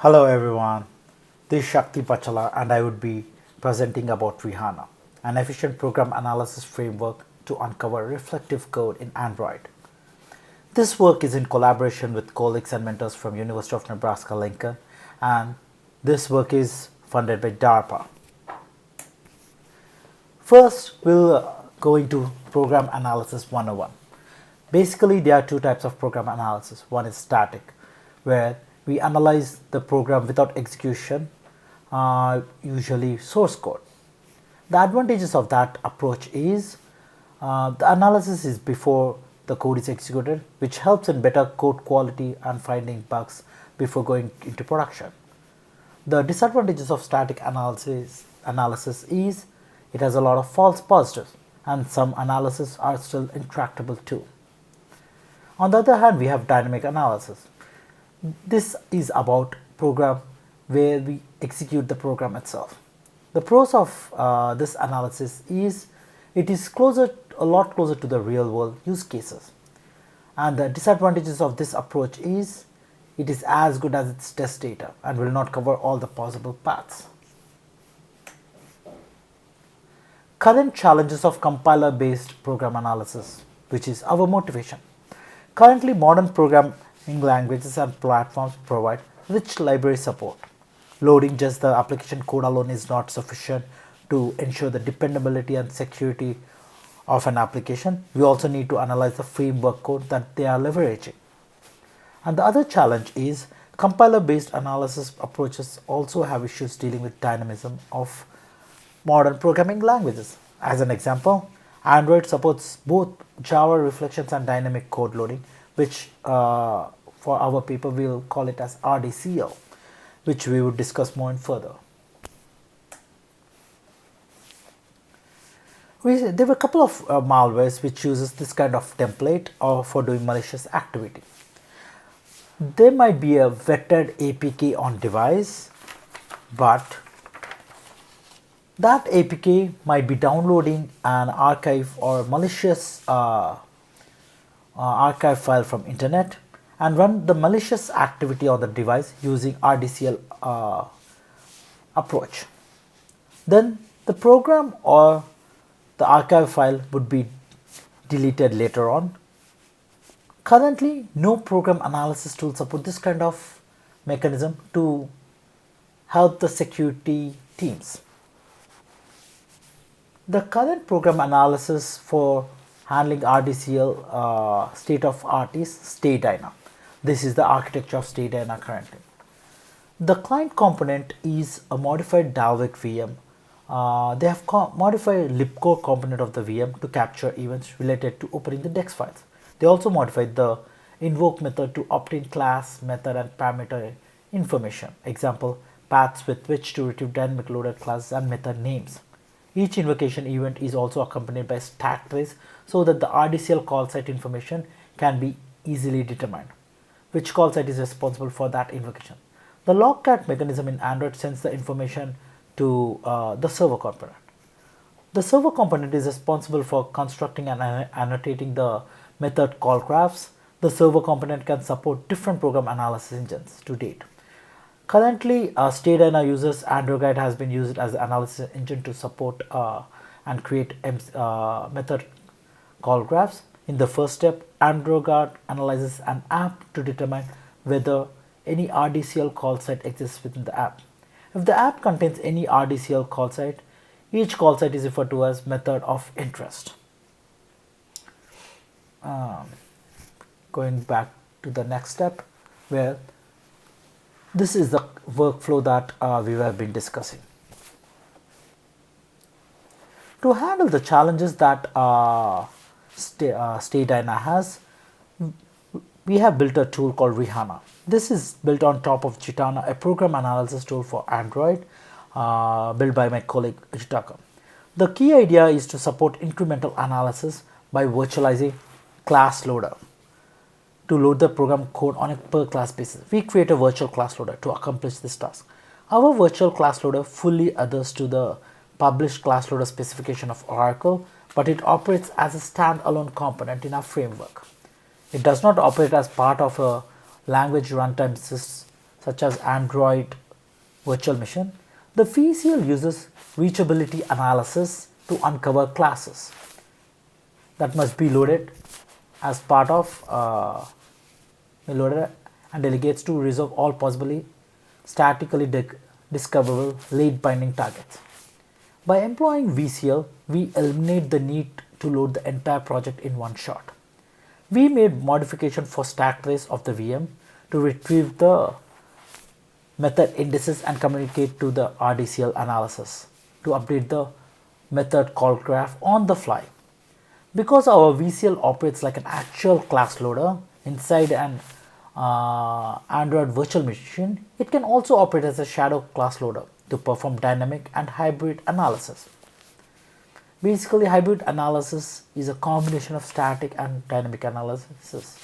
Hello everyone, this is Shakthi Bachala and I would be presenting about ReHAna, an efficient program analysis framework to uncover reflective code in Android. This work is in collaboration with colleagues and mentors from University of Nebraska Lincoln, and this work is funded by DARPA. First, we'll go into program analysis 101. Basically, there are two types of program analysis. One is static, where we analyze the program without execution, usually source code. The advantages of that approach is the analysis is before the code is executed, which helps in better code quality and finding bugs before going into production. The disadvantages of static analysis is it has a lot of false positives, and some analyses are still intractable too. On the other hand, we have dynamic analysis. This is about program where we execute the program itself. The pros of this analysis is it is a lot closer to the real world use cases, and the disadvantages of this approach is it is as good as its test data and will not cover all the possible paths. Current challenges of compiler based program analysis, which is our motivation. Currently, modern programming languages and platforms provide rich library support. Loading just the application code alone is not sufficient to ensure the dependability and security of an application. We also need to analyze the framework code that they are leveraging. And the other challenge is compiler based analysis approaches also have issues dealing with dynamism of modern programming languages. As an example, Android supports both Java reflections and dynamic code loading, which for our paper we'll call it as RDCL, which we would discuss more in further. There were a couple of malwares which uses this kind of template for doing malicious activity. There might be a vetted APK on device, but that APK might be downloading an archive or malicious archive file from internet and run the malicious activity on the device using RDCL approach. Then the program or the archive file would be deleted later on. Currently, no program analysis tool support this kind of mechanism to help the security teams. The current program analysis for handling RDCL state of art is StayDyna. This is the architecture of StayDyna currently. The client component is a modified Dalvik VM. They have modified libcore component of the VM to capture events related to opening the DEX files. They also modified the invoke method to obtain class, method, and parameter information. Example, paths with which to retrieve dynamic loaded classes and method names. Each invocation event is also accompanied by stack trace so that the RDCL call site information can be easily determined. Which call site is responsible for that invocation? The logcat mechanism in Android sends the information to the server component. The server component is responsible for constructing and annotating the method call graphs. The server component can support different program analysis engines to date. Currently, StayDyna uses AndroGuide has been used as an analysis engine to support and create method call graphs. In the first step, AndroGuide analyzes an app to determine whether any RDCL call site exists within the app. If the app contains any RDCL call site, each call site is referred to as method of interest. Going back to the next step, where this is the workflow that we have been discussing. To handle the challenges that StayDyna has, we have built a tool called ReHAna. This is built on top of Tsutano, a program analysis tool for Android built by my colleague Yutaka. The key idea is to support incremental analysis by virtualizing class loader to load the program code on a per class basis. We create a virtual class loader to accomplish this task. Our virtual class loader fully adheres to the published class loader specification of Oracle, but it operates as a standalone component in our framework. It does not operate as part of a language runtime such as Android virtual machine, the VCL uses reachability analysis to uncover classes that must be loaded as part of loaded and delegates to resolve all possibly statically discoverable late binding targets. By employing VCL, we eliminate the need to load the entire project in one shot. We made modification for stack trace of the VM to retrieve the method indices and communicate to the RDCL analysis to update the method call graph on the fly. Because our VCL operates like an actual class loader inside an Android virtual machine, it can also operate as a shadow class loader to perform dynamic and hybrid analysis. Basically, hybrid analysis is a combination of static and dynamic analysis.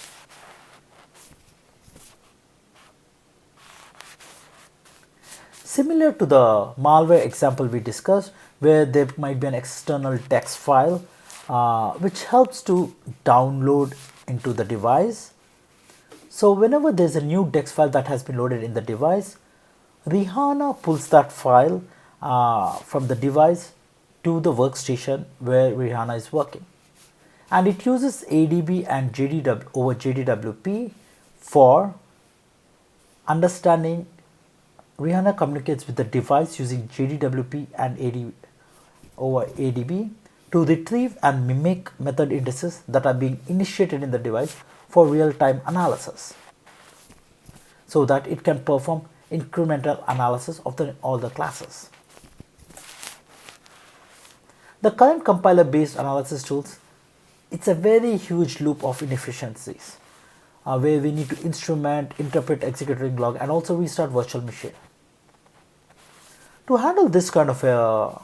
Similar to the malware example we discussed, where there might be an external text file which helps to download into the device. So whenever there's a new text file that has been loaded in the device, ReHAna pulls that file from the device to the workstation where ReHAna is working, and it uses ADB and JDW over JDWP for understanding. ReHAna communicates with the device using JDWP and ADB over ADB to retrieve and mimic method indices that are being initiated in the device for real-time analysis, so that it can perform incremental analysis of all the classes. The current compiler-based analysis tools, it's a very huge loop of inefficiencies where we need to instrument, interpret executing log, and also restart virtual machine. To handle this kind of a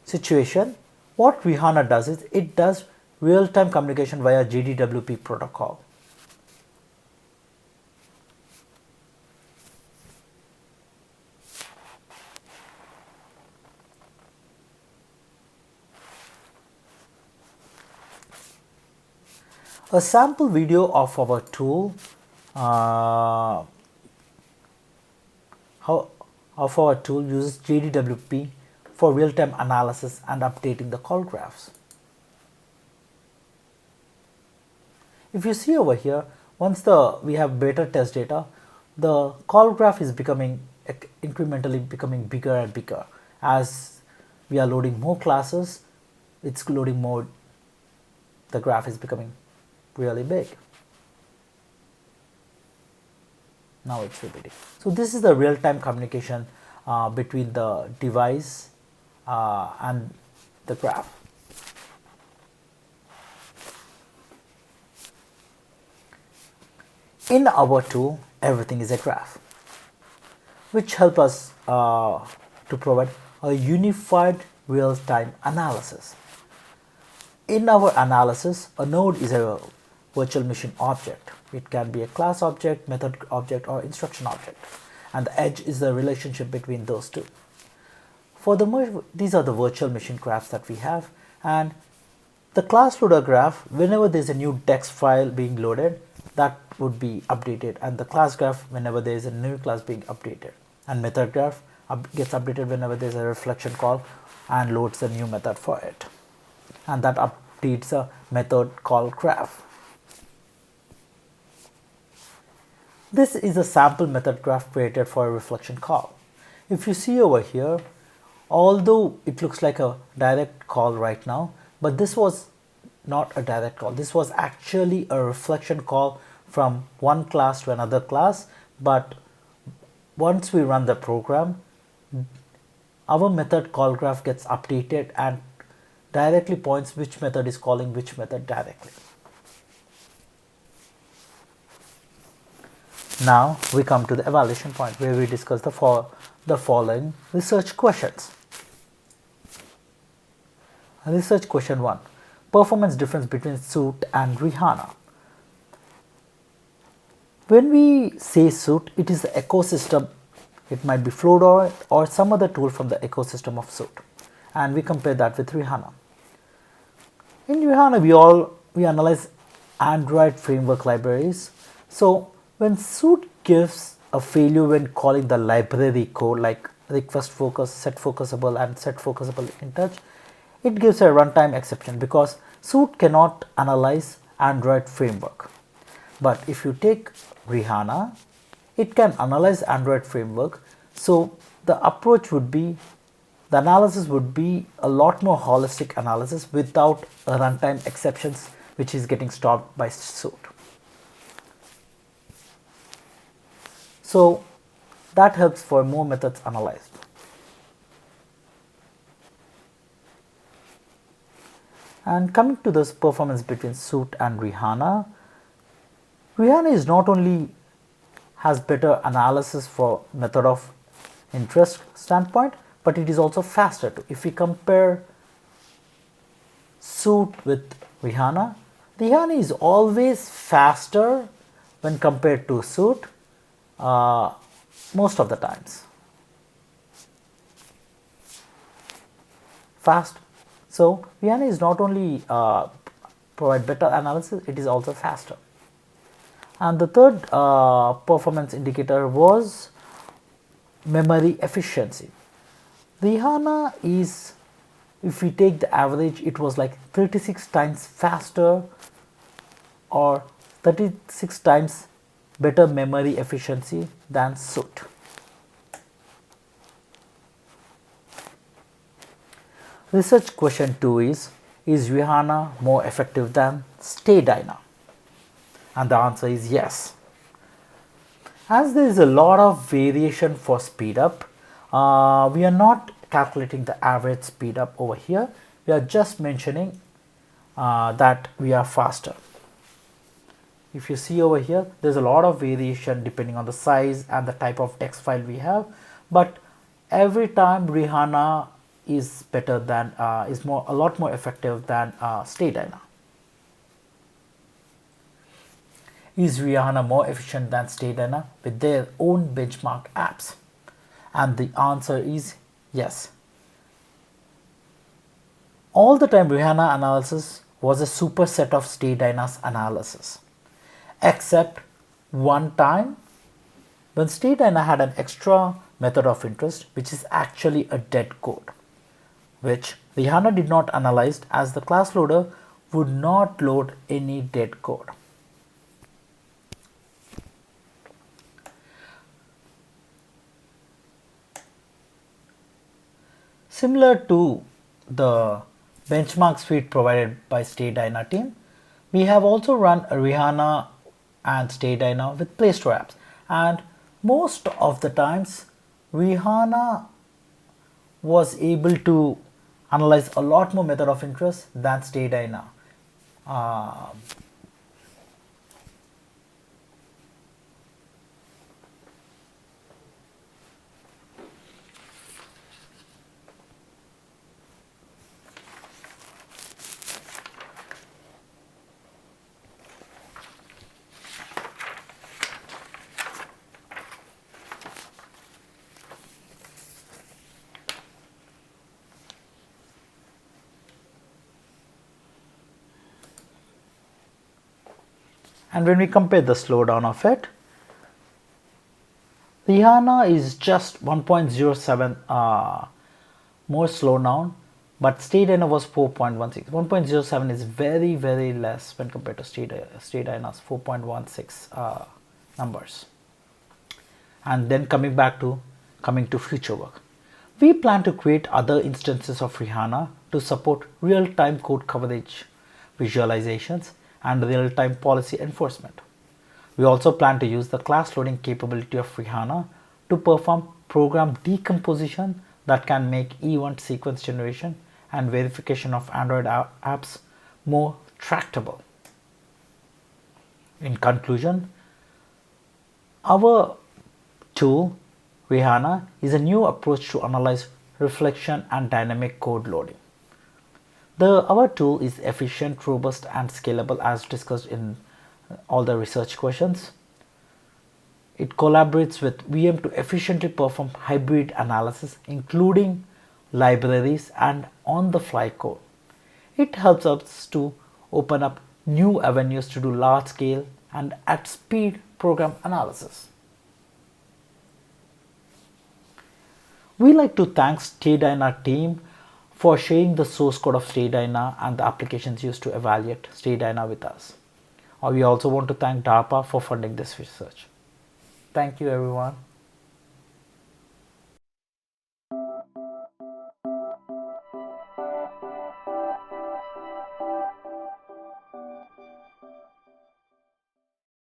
situation, what ReHAna does is it does real-time communication via JDWP protocol. A sample video of our tool uses JDWP for real-time analysis and updating the call graphs. If you see over here, once we have better test data, the call graph is incrementally becoming bigger and bigger. As we are loading more classes, it's loading more, the graph is becoming really big. Now it's repeating. So this is the real-time communication between the device and the graph. In our tool, everything is a graph, which help us to provide a unified real-time analysis. In our analysis, a node is a virtual machine object. It can be a class object, method object, or instruction object, and the edge is the relationship between those two. These are the virtual machine graphs that we have, and the class loader graph, whenever there's a new text file being loaded, that would be updated, and the class graph whenever there is a new class being updated, and method graph gets updated whenever there's a reflection call and loads a new method for it, and that updates a method call graph. This is a sample method graph created for a reflection call. If you see over here, although it looks like a direct call right now, but this was not a direct call. This was actually a reflection call from one class to another class, but once we run the program, our method call graph gets updated and directly points which method is calling which method directly. Now we come to the evaluation point where we discuss the following research questions. Research question 1. Performance difference between Soot and ReHAna. When we say Soot, it is the ecosystem. It might be Flowdor or some other tool from the ecosystem of Soot, and we compare that with ReHAna. In ReHAna, we analyze Android framework libraries. So when Soot gives a failure when calling the library code like request focus, set focusable, and set focusable in touch. It gives a runtime exception because Suit cannot analyze Android framework. But if you take ReHAna, it can analyze Android framework. So the approach would be, the analysis would be a lot more holistic analysis without a runtime exceptions which is getting stopped by Suit. So that helps for more methods analyzed. And coming to this performance between Suit and ReHAna, ReHAna is not only has better analysis for method of interest standpoint, but it is also faster too. If we compare Suit with ReHAna, ReHAna is always faster when compared to Suit most of the times. Fast. So ReHAna is not only provide better analysis, it is also faster. And the third performance indicator was memory efficiency. ReHAna is, if we take the average, it was like 36 times faster or 36 times better memory efficiency than Suit. Research question 2 is ReHAna more effective than StayDyna? And the answer is yes. As there is a lot of variation for speed up, we are not calculating the average speed up over here. We are just mentioning that we are faster. If you see over here, there's a lot of variation depending on the size and the type of text file we have, but every time ReHAna is better than a lot more effective than StayDyna. Is ReHAna more efficient than StayDyna with their own benchmark apps? And the answer is yes. All the time ReHAna analysis was a superset of StayDyna's analysis, except one time when StayDyna had an extra method of interest which is actually a dead code, which ReHAna did not analyze as the class loader would not load any dead code. Similar to the benchmark suite provided by StayDyna team, we have also run ReHAna and StayDyna with Play Store apps, and most of the times ReHAna was able to analyze a lot more method of interest than StayDyna. And when we compare the slowdown of it, ReHAna is just 1.07 more slow down, but StayDyna was 4.16. 1.07 is very, very less when compared to StayDyna's 4.16 numbers. And then coming to future work, we plan to create other instances of ReHAna to support real-time code coverage visualizations and real-time policy enforcement. We also plan to use the class loading capability of ReHAna to perform program decomposition that can make event sequence generation and verification of Android apps more tractable. In conclusion, our tool ReHAna is a new approach to analyze reflection and dynamic code loading. Our tool is efficient, robust, and scalable as discussed in all the research questions. It collaborates with VM to efficiently perform hybrid analysis, including libraries and on-the-fly code. It helps us to open up new avenues to do large-scale and at speed program analysis. We like to thank StayDyna team for sharing the source code of StayDyna and the applications used to evaluate StayDyna with us. We also want to thank DARPA for funding this research. Thank you everyone.